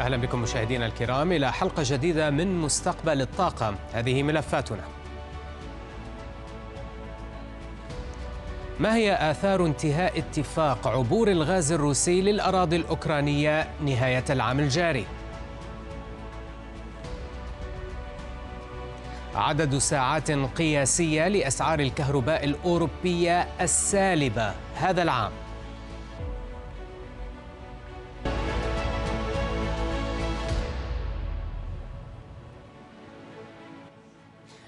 أهلا بكم مشاهدينا الكرام إلى حلقة جديدة من مستقبل الطاقة. هذه ملفاتنا. ما هي آثار انتهاء اتفاق عبور الغاز الروسي للأراضي الأوكرانية نهاية العام الجاري؟ عدد ساعات قياسية لأسعار الكهرباء الأوروبية السالبة هذا العام.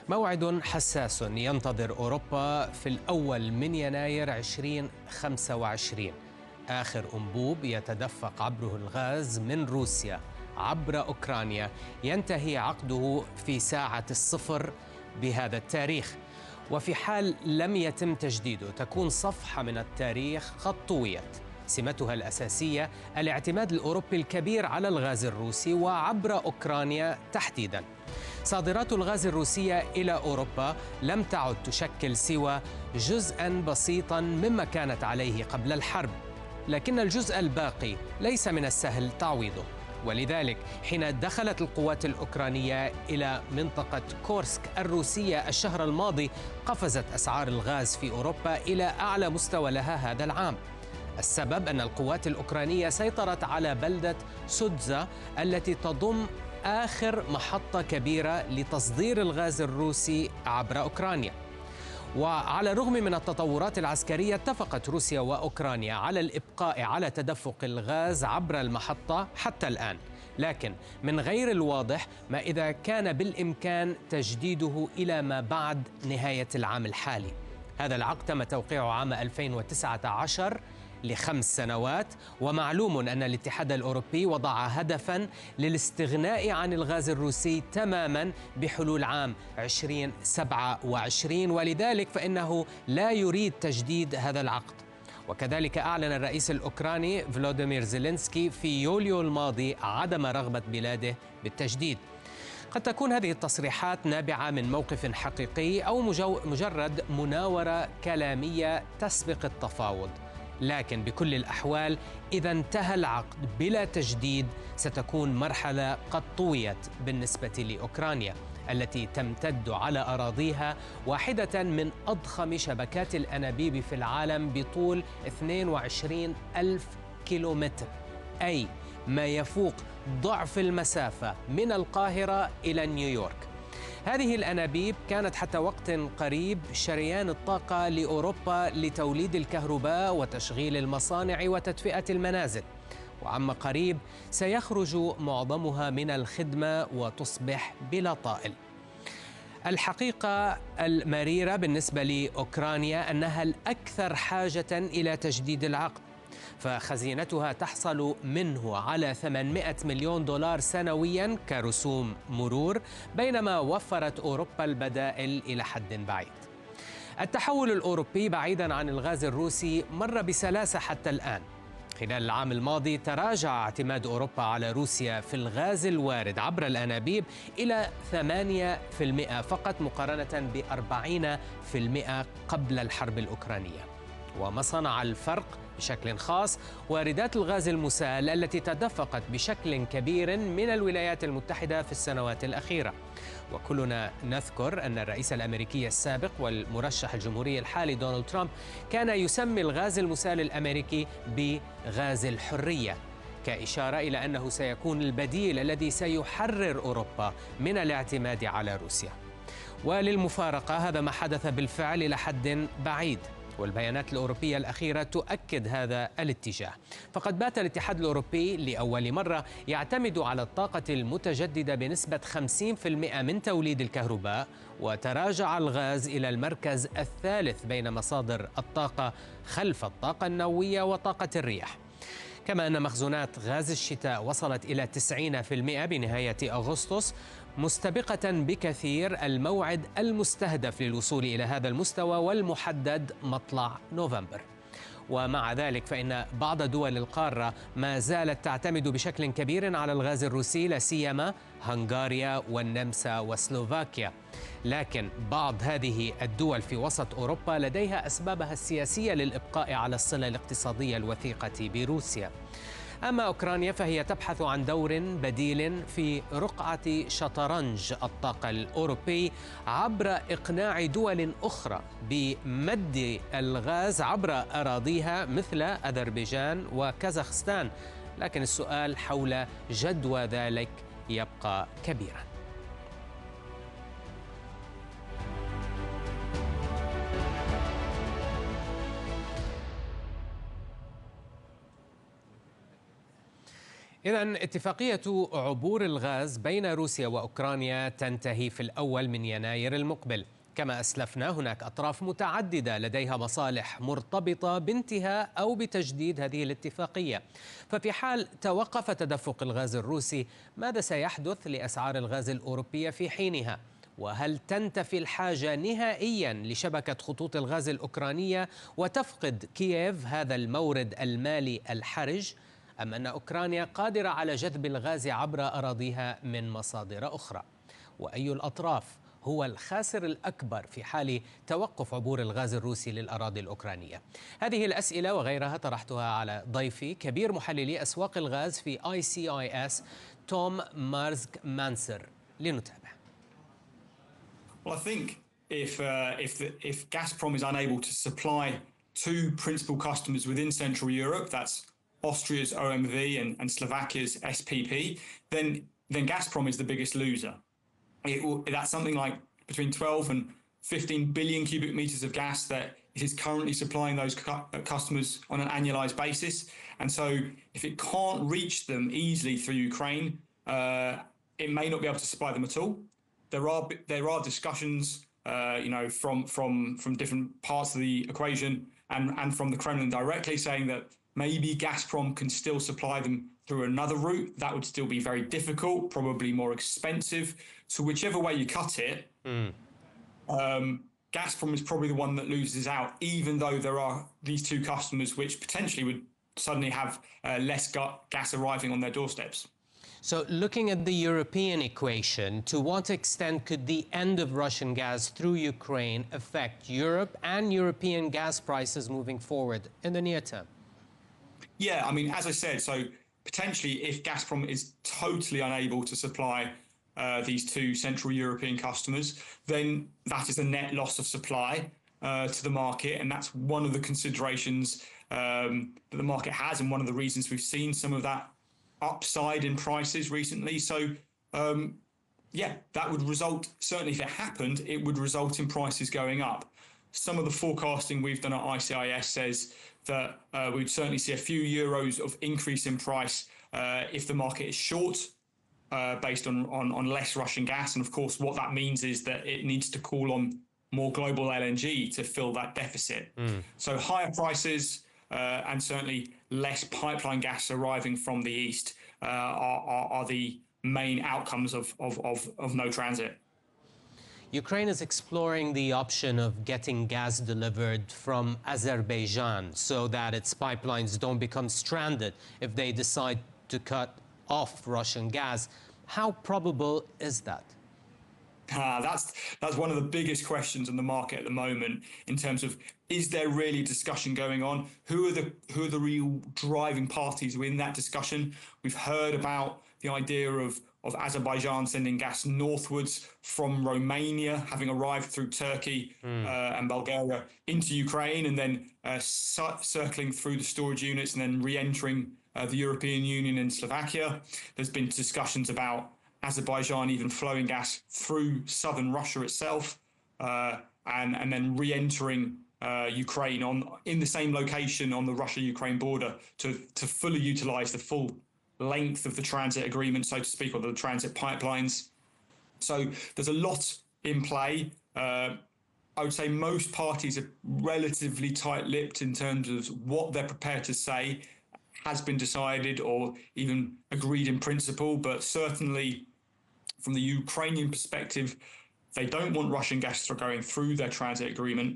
موعد حساس ينتظر أوروبا في الأول من يناير 2025. آخر أنبوب يتدفق عبره الغاز من روسيا عبر أوكرانيا ينتهي عقده في ساعة الصفر بهذا التاريخ، وفي حال لم يتم تجديده تكون صفحة من التاريخ قد طويت. سمتها الأساسية الاعتماد الأوروبي الكبير على الغاز الروسي وعبر أوكرانيا تحديدا. صادرات الغاز الروسية إلى أوروبا لم تعد تشكل سوى جزءاً بسيطاً مما كانت عليه قبل الحرب، لكن الجزء الباقي ليس من السهل تعويضه. ولذلك حين دخلت القوات الأوكرانية إلى منطقة كورسك الروسية الشهر الماضي قفزت أسعار الغاز في أوروبا إلى أعلى مستوى لها هذا العام. السبب أن القوات الأوكرانية سيطرت على بلدة سودزا التي تضم آخر محطة كبيرة لتصدير الغاز الروسي عبر أوكرانيا. وعلى الرغم من التطورات العسكرية اتفقت روسيا وأوكرانيا على الإبقاء على تدفق الغاز عبر المحطة حتى الآن، لكن من غير الواضح ما إذا كان بالإمكان تجديده إلى ما بعد نهاية العام الحالي. هذا العقد تم توقيعه عام 2019 ل5 سنوات، ومعلوم أن الاتحاد الأوروبي وضع هدفاً للاستغناء عن الغاز الروسي تماماً بحلول عام 2027، ولذلك فإنه لا يريد تجديد هذا العقد. وكذلك أعلن الرئيس الأوكراني فلوديمير زيلينسكي في يوليو الماضي عدم رغبة بلاده بالتجديد. قد تكون هذه التصريحات نابعة من موقف حقيقي أو مجرد مناورة كلامية تسبق التفاوض، لكن بكل الأحوال إذا انتهى العقد بلا تجديد ستكون مرحلة قد طويت بالنسبة لأوكرانيا التي تمتد على أراضيها واحدة من أضخم شبكات الأنابيب في العالم بطول 22 ألف كيلومتر، أي ما يفوق ضعف المسافة من القاهرة إلى نيويورك. هذه الأنابيب كانت حتى وقت قريب شريان الطاقة لأوروبا لتوليد الكهرباء وتشغيل المصانع وتدفئة المنازل، وعما قريب سيخرج معظمها من الخدمة وتصبح بلا طائل. الحقيقة المريرة بالنسبة لأوكرانيا أنها الأكثر حاجة إلى تجديد العقد، فخزينتها تحصل منه على 800 مليون دولار سنوياً كرسوم مرور، بينما وفرت أوروبا البدائل إلى حد بعيد. التحول الأوروبي بعيداً عن الغاز الروسي مر بسلاسة حتى الآن. خلال العام الماضي تراجع اعتماد أوروبا على روسيا في الغاز الوارد عبر الأنابيب إلى 8% فقط مقارنة ب40% قبل الحرب الأوكرانية. وما صنع الفرق بشكل خاص واردات الغاز المسال التي تدفقت بشكل كبير من الولايات المتحدة في السنوات الأخيرة. وكلنا نذكر أن الرئيس الأمريكي السابق والمرشح الجمهوري الحالي دونالد ترامب كان يسمي الغاز المسال الأمريكي بغاز الحرية، كإشارة إلى أنه سيكون البديل الذي سيحرر أوروبا من الاعتماد على روسيا. وللمفارقة هذا ما حدث بالفعل إلى حد بعيد، والبيانات الأوروبية الأخيرة تؤكد هذا الاتجاه. فقد بات الاتحاد الأوروبي لأول مرة يعتمد على الطاقة المتجددة بنسبة 50% من توليد الكهرباء، وتراجع الغاز إلى المركز الثالث بين مصادر الطاقة خلف الطاقة النووية وطاقة الرياح. كما أن مخزونات غاز الشتاء وصلت إلى 90% بنهاية أغسطس، مستبقة بكثير الموعد المستهدف للوصول إلى هذا المستوى والمحدد مطلع نوفمبر. ومع ذلك فإن بعض دول القارة ما زالت تعتمد بشكل كبير على الغاز الروسي، لا سيما هنغاريا والنمسا وسلوفاكيا. لكن بعض هذه الدول في وسط أوروبا لديها أسبابها السياسية للإبقاء على الصلة الاقتصادية الوثيقة بروسيا. أما أوكرانيا فهي تبحث عن دور بديل في رقعة شطرنج الطاقة الأوروبي عبر إقناع دول أخرى بمد الغاز عبر أراضيها مثل أذربيجان وكازاخستان، لكن السؤال حول جدوى ذلك يبقى كبيرا. إذن اتفاقية عبور الغاز بين روسيا وأوكرانيا تنتهي في الأول من يناير المقبل. كما أسلفنا هناك أطراف متعددة لديها مصالح مرتبطة بانتهاء أو بتجديد هذه الاتفاقية. ففي حال توقف تدفق الغاز الروسي، ماذا سيحدث لأسعار الغاز الأوروبية في حينها؟ وهل تنتفي الحاجة نهائيا لشبكة خطوط الغاز الأوكرانية وتفقد كييف هذا المورد المالي الحرج؟ أم أن أوكرانيا قادرة على جذب الغاز عبر أراضيها من مصادر أخرى؟ وأي الأطراف هو الخاسر الأكبر في حال توقف عبور الغاز الروسي للأراضي الأوكرانية؟ هذه الأسئلة وغيرها طرحتها على ضيفي كبير محللي أسواق الغاز في ICIS توم مارزك مانسر. لنتابع. Well, I think if Gazprom is unable to supply two principal customers within Central Europe, that's Austria's OMV and Slovakia's SPP, then Gazprom is the biggest loser. That's something like between 12 and 15 billion cubic meters of gas that it is currently supplying those customers on an annualized basis. And so if it can't reach them easily through Ukraine, it may not be able to supply them at all. There are discussions, from different parts of the equation and from the Kremlin directly saying that maybe Gazprom can still supply them through another route. That would still be very difficult, probably more expensive. So whichever way you cut it, Gazprom is probably the one that loses out, even though there are these two customers which potentially would suddenly have less gas arriving on their doorsteps. So looking at the European equation, to what extent could the end of Russian gas through Ukraine affect Europe and European gas prices moving forward in the near term? Yeah, I mean, as I said, so potentially if Gazprom is totally unable to supply these two Central European customers, then that is a net loss of supply to the market. And that's one of the considerations that the market has, and one of the reasons we've seen some of that upside in prices recently. So, that would result, certainly if it happened, it would result in prices going up. Some of the forecasting we've done at ICIS says that we'd certainly see a few euros of increase in price if the market is short, based on less Russian gas. And of course, what that means is that it needs to call on more global LNG to fill that deficit. So higher prices and certainly less pipeline gas arriving from the east are the main outcomes of no transit. Ukraine is exploring the option of getting gas delivered from Azerbaijan so that its pipelines don't become stranded if they decide to cut off Russian gas. How probable is that? That's one of the biggest questions in the market at the moment, in terms of, is there really discussion going on? Who are the real driving parties within that discussion? We've heard about the idea of Azerbaijan sending gas northwards from Romania, having arrived through Turkey and Bulgaria into Ukraine, and then circling through the storage units and then re-entering the European Union and Slovakia. There's been discussions about Azerbaijan even flowing gas through southern Russia itself, and then re-entering Ukraine in the same location on the Russia-Ukraine border to fully utilize the full length of the transit agreement, so to speak, or the transit pipelines. So there's a lot in play. I would say most parties are relatively tight-lipped in terms of what they're prepared to say has been decided or even agreed in principle, but certainly from the Ukrainian perspective, they don't want Russian gas going through their transit agreement,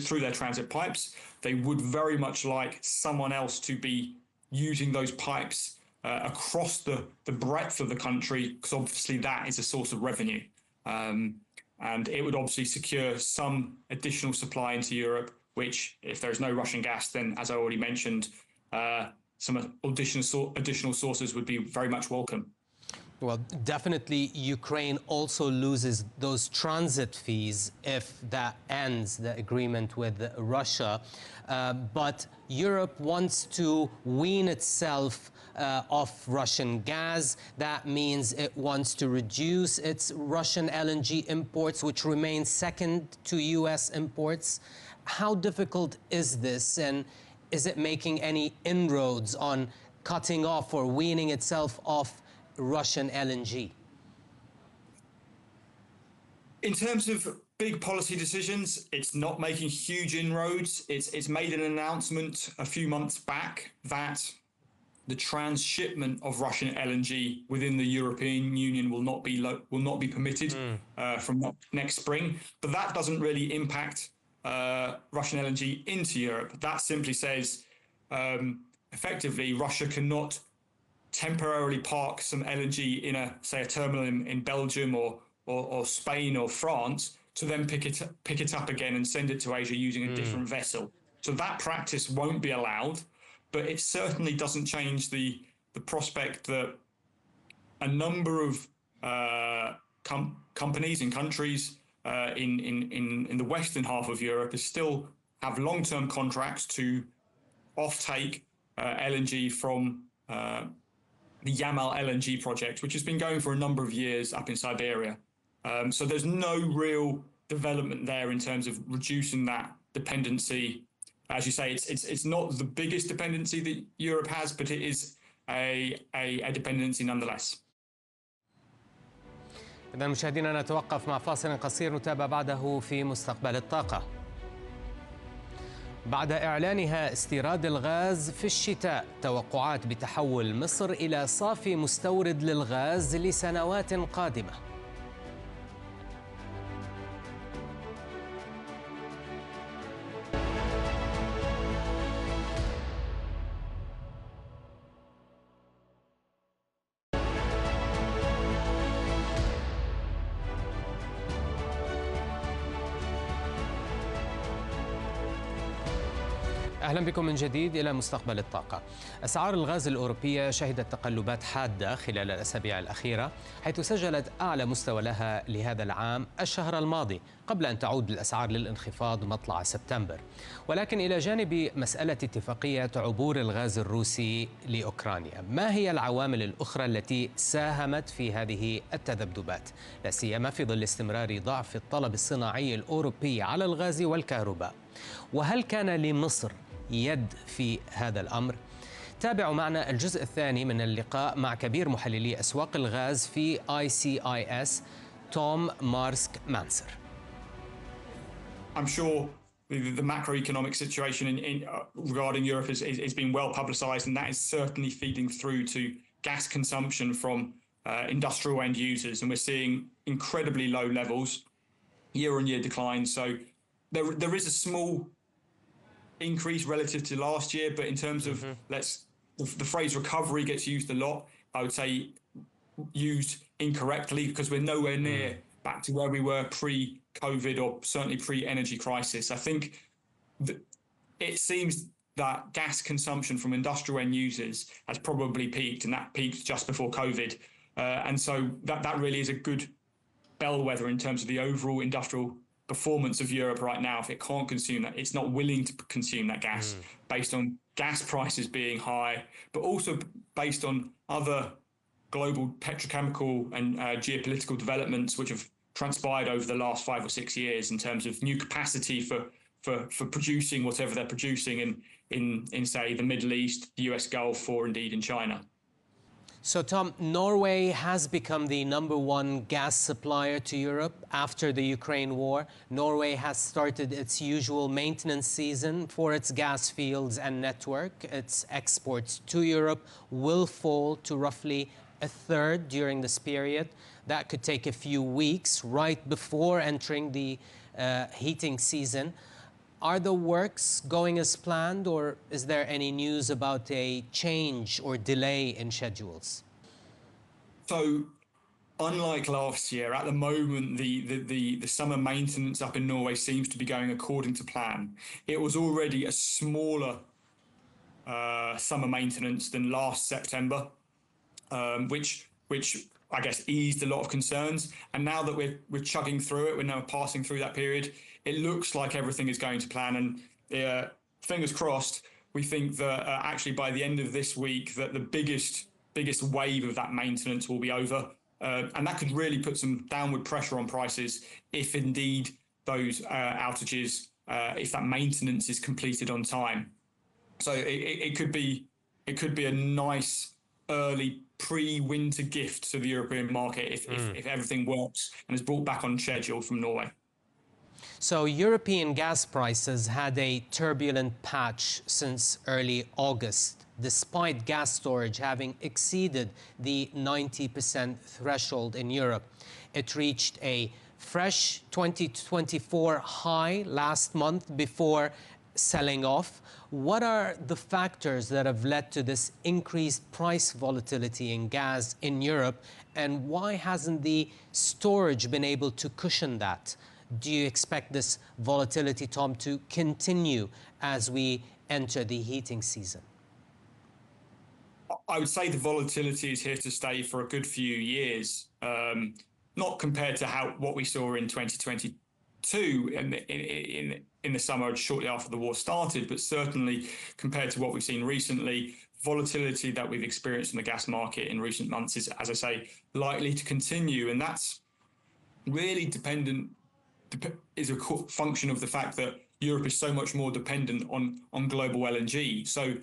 through their transit pipes. They would very much like someone else to be using those pipes across the breadth of the country, because obviously that is a source of revenue. And it would obviously secure some additional supply into Europe, which, if there's no Russian gas, then, as I already mentioned, some additional sources would be very much welcome. Well, definitely Ukraine also loses those transit fees if that ends the agreement with Russia. But Europe wants to wean itself off Russian gas. That means it wants to reduce its Russian LNG imports, which remain second to US imports. How difficult is this, and is it making any inroads on cutting off or weaning itself off Russian LNG? In terms of big policy decisions, it's not making huge inroads. It's made an announcement a few months back that the transshipment of Russian LNG within the European Union will not be permitted from next spring. But that doesn't really impact Russian LNG into Europe. That simply says effectively Russia cannot temporarily park some LNG in a terminal in Belgium or Spain or France to then pick it up again and send it to Asia using a different vessel. So that practice won't be allowed, but it certainly doesn't change the prospect that a number of companies and countries in the western half of Europe still have long-term contracts to offtake LNG from the Yamal LNG project, which has been going for a number of years up in Siberia. So there's no real development there in terms of reducing that dependency. As you say, it's not the biggest dependency that Europe has, but it is a dependency nonetheless. إذا مشاهدينا نتوقف مع فاصل قصير نتابع بعده في مستقبل الطاقة. بعد إعلانها استيراد الغاز في الشتاء، توقعات بتحول مصر إلى صافي مستورد للغاز لسنوات قادمة. أهلا بكم من جديد إلى مستقبل الطاقة. أسعار الغاز الأوروبية شهدت تقلبات حادة خلال الأسابيع الأخيرة، حيث سجلت أعلى مستوى لها لهذا العام الشهر الماضي، قبل أن تعود الأسعار للانخفاض مطلع سبتمبر. ولكن إلى جانب مسألة اتفاقية عبور الغاز الروسي لأوكرانيا، ما هي العوامل الأخرى التي ساهمت في هذه التذبذبات، لا سيما في ظل استمرار ضعف الطلب الصناعي الأوروبي على الغاز والكهرباء؟ وهل كان لمصر يد في هذا الأمر؟ تابعوا معنا الجزء الثاني من اللقاء مع كبير محللي أسواق الغاز في ICIS توم مارسك مانسر. I'm sure the macroeconomic situation regarding Europe is being well publicized, and that is certainly feeding through to gas consumption from industrial end users. And we're seeing incredibly low levels, year-on-year decline. So there is a small increase relative to last year, but in terms of the phrase recovery gets used a lot. I would say used incorrectly, because we're nowhere near back to where we were pre-COVID or certainly pre-energy crisis. I think that it seems that gas consumption from industrial end users has probably peaked, and that peaked just before COVID. And so that really is a good bellwether in terms of the overall industrial performance of Europe right now. If it can't consume that, it's not willing to consume that gas based on gas prices being high, but also based on other global petrochemical and geopolitical developments which have transpired over the last 5 or 6 years in terms of new capacity for producing whatever they're producing in say the Middle East, the US Gulf, or indeed in China. So, Tom, Norway has become the #1 gas supplier to Europe after the Ukraine war. Norway has started its usual maintenance season for its gas fields and network. Its exports to Europe will fall to roughly a third during this period. That could take a few weeks right before entering the heating season. Are the works going as planned, or is there any news about a change or delay in schedules? So, unlike last year, at the moment, the summer maintenance up in Norway seems to be going according to plan. It was already a smaller summer maintenance than last September, which I guess eased a lot of concerns. And now that we're chugging through it, we're now passing through that period, it looks like everything is going to plan. And fingers crossed, we think that actually by the end of this week that the biggest wave of that maintenance will be over. And that could really put some downward pressure on prices if indeed those outages, if that maintenance is completed on time. So it could be a nice early pre-winter gift to the European market if everything works and is brought back on schedule from Norway. So European gas prices had a turbulent patch since early August, despite gas storage having exceeded the 90% threshold in Europe. It reached a fresh 2024 high last month before selling off. What are the factors that have led to this increased price volatility in gas in Europe, and why hasn't the storage been able to cushion that? Do you expect this volatility, Tom, to continue as we enter the heating season? I would say the volatility is here to stay for a good few years, not compared to what we saw in 2022 in the summer shortly after the war started, but certainly compared to what we've seen recently, volatility that we've experienced in the gas market in recent months is, as I say, likely to continue. And that's really is a function of the fact that Europe is so much more dependent on global LNG. So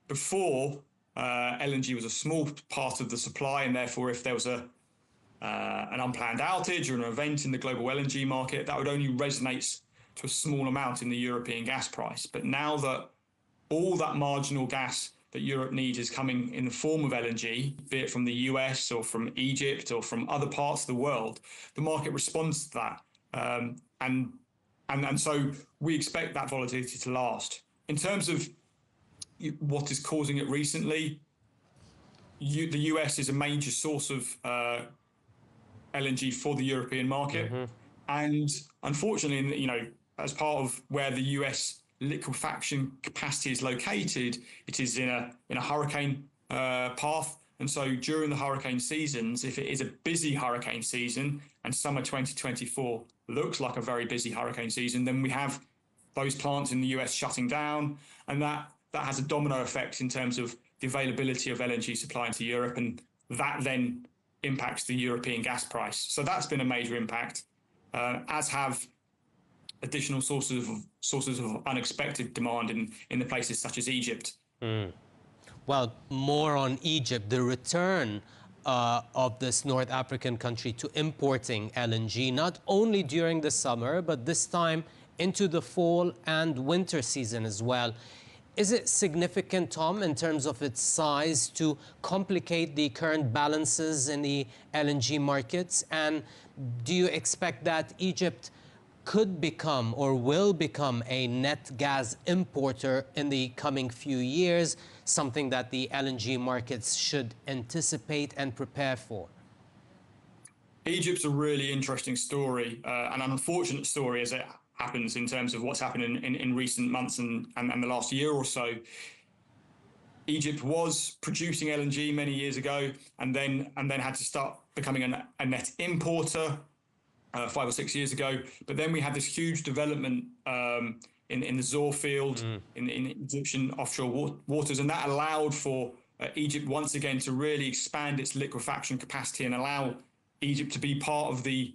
before, LNG was a small part of the supply, and therefore if there was an unplanned outage or an event in the global LNG market, that would only resonate to a small amount in the European gas price. But now that all that marginal gas that Europe needs is coming in the form of LNG, be it from the US or from Egypt or from other parts of the world, the market responds to that. And so we expect that volatility to last. In terms of what is causing it recently, the US is a major source of LNG for the European market. And unfortunately, as part of where the US liquefaction capacity is located, it is in a hurricane path. And so during the hurricane seasons, if it is a busy hurricane season, and summer 2024 looks like a very busy hurricane season, then we have those plants in the US shutting down, and that has a domino effect in terms of the availability of LNG supply into Europe, and that then impacts the European gas price. So that's been a major impact, as have additional sources of unexpected demand in the places such as Egypt. Well, more on Egypt, the return of this North African country to importing LNG, not only during the summer, but this time into the fall and winter season as well. Is it significant, Tom, in terms of its size to complicate the current balances in the LNG markets? And do you expect that Egypt could become or will become a net gas importer in the coming few years, something that the LNG markets should anticipate and prepare for? Egypt's a really interesting story, an unfortunate story as it happens in terms of what's happened in recent months and the last year or so. Egypt was producing LNG many years ago and then had to start becoming a net importer 5 or 6 years ago. But then we had this huge development in the Zohr field in Egyptian offshore waters, and that allowed for Egypt once again to really expand its liquefaction capacity and allow Egypt to be part of the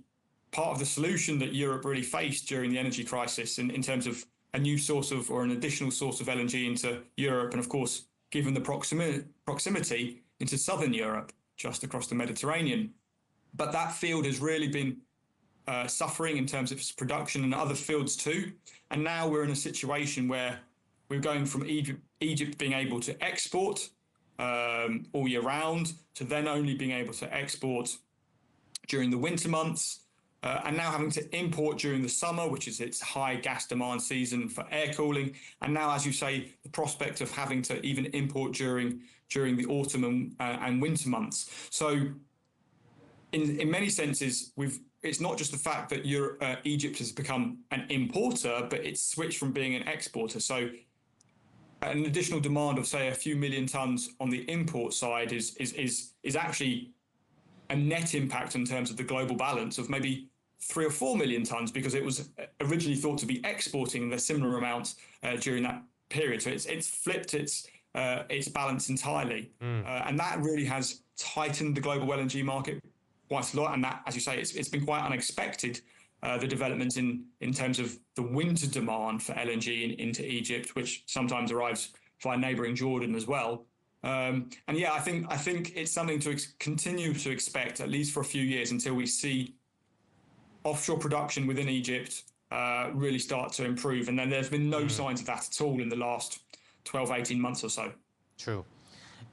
solution that Europe really faced during the energy crisis in terms of a new source of, or an additional source of LNG into Europe, and of course, given the proximity into southern Europe, just across the Mediterranean. But that field has really been suffering in terms of its production, and other fields too. And now we're in a situation where we're going from Egypt being able to export all year round to then only being able to export during the winter months, and now having to import during the summer, which is its high gas demand season for air cooling. And now, as you say, the prospect of having to even import during the autumn and winter months. So in many senses, it's not just the fact that Egypt has become an importer, but it's switched from being an exporter. So an additional demand of, say, a few million tons on the import side is actually a net impact in terms of the global balance of maybe 3 or 4 million tons, because it was originally thought to be exporting the similar amounts during that period. So it's flipped its balance entirely, and that really has tightened the global LNG market quite a lot. And that, as you say, it's been quite unexpected. The developments in terms of the winter demand for LNG into Egypt, which sometimes arrives via neighbouring Jordan as well. And yeah, I think it's something to continue to expect, at least for a few years, until we see offshore production within Egypt really start to improve. And then there's been no signs of that at all in the last 12, 18 months or so. True.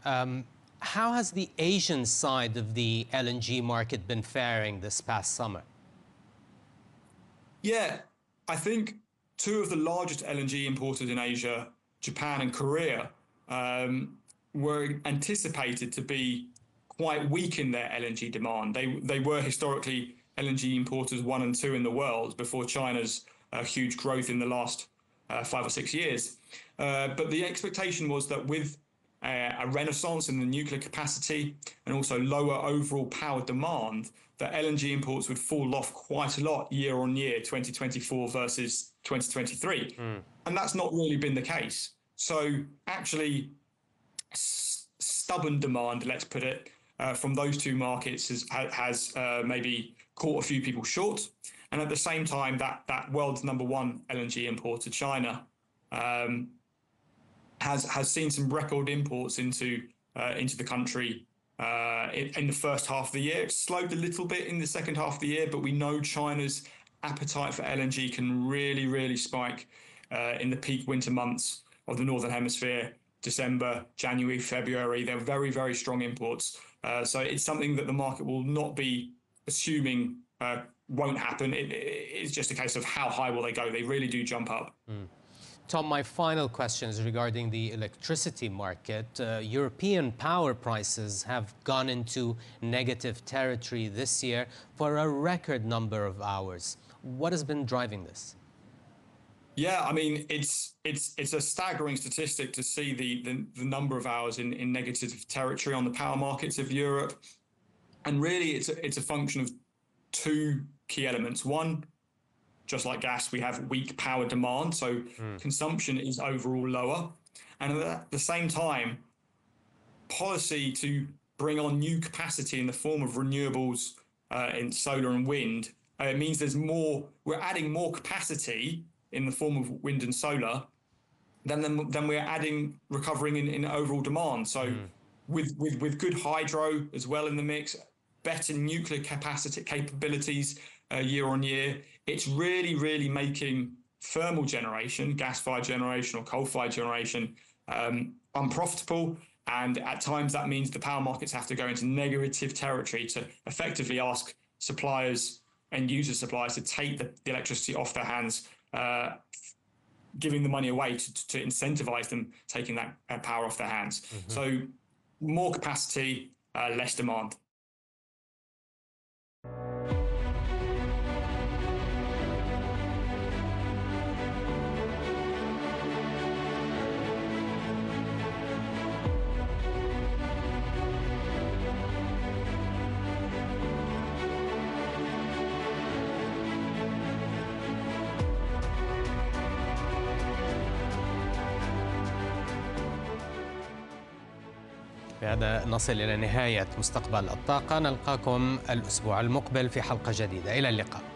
How has the Asian side of the LNG market been faring this past summer? Yeah, I think two of the largest LNG importers in Asia, Japan and Korea, were anticipated to be quite weak in their LNG demand. They were historically LNG importers 1 and 2 in the world before China's huge growth in the last 5 or 6 years. But the expectation was that with a renaissance in the nuclear capacity and also lower overall power demand, that LNG imports would fall off quite a lot year on year, 2024 versus 2023. And that's not really been the case. So actually, stubborn demand, let's put it, from those two markets has maybe caught a few people short. And at the same time, that world's #1 LNG importer, China, has seen some record imports into the country in the first half of the year. It slowed a little bit in the second half of the year, but we know China's appetite for LNG can really, really spike in the peak winter months of the Northern Hemisphere. December, January, February, they're very, very strong imports. So it's something that the market will not be assuming won't happen. It's just a case of how high will they go. They really do jump up. Tom, my final question is regarding the electricity market. European power prices have gone into negative territory this year for a record number of hours. What has been driving this? Yeah, I mean, it's a staggering statistic to see the number of hours in negative territory on the power markets of Europe. And really, it's a function of two key elements. One, just like gas, we have weak power demand, so consumption is overall lower. And at the same time, policy to bring on new capacity in the form of renewables in solar and wind means we're adding more capacity in the form of wind and solar than we're recovering in overall demand. So with good hydro as well in the mix, better nuclear capabilities year on year, it's really, really making thermal generation, gas-fired generation or coal-fired generation unprofitable. And at times that means the power markets have to go into negative territory to effectively ask suppliers and user suppliers to take the electricity off their hands, giving the money away to incentivize them taking that power off their hands. So more capacity, less demand. بهذا نصل إلى نهاية مستقبل الطاقة. نلقاكم الأسبوع المقبل في حلقة جديدة. إلى اللقاء.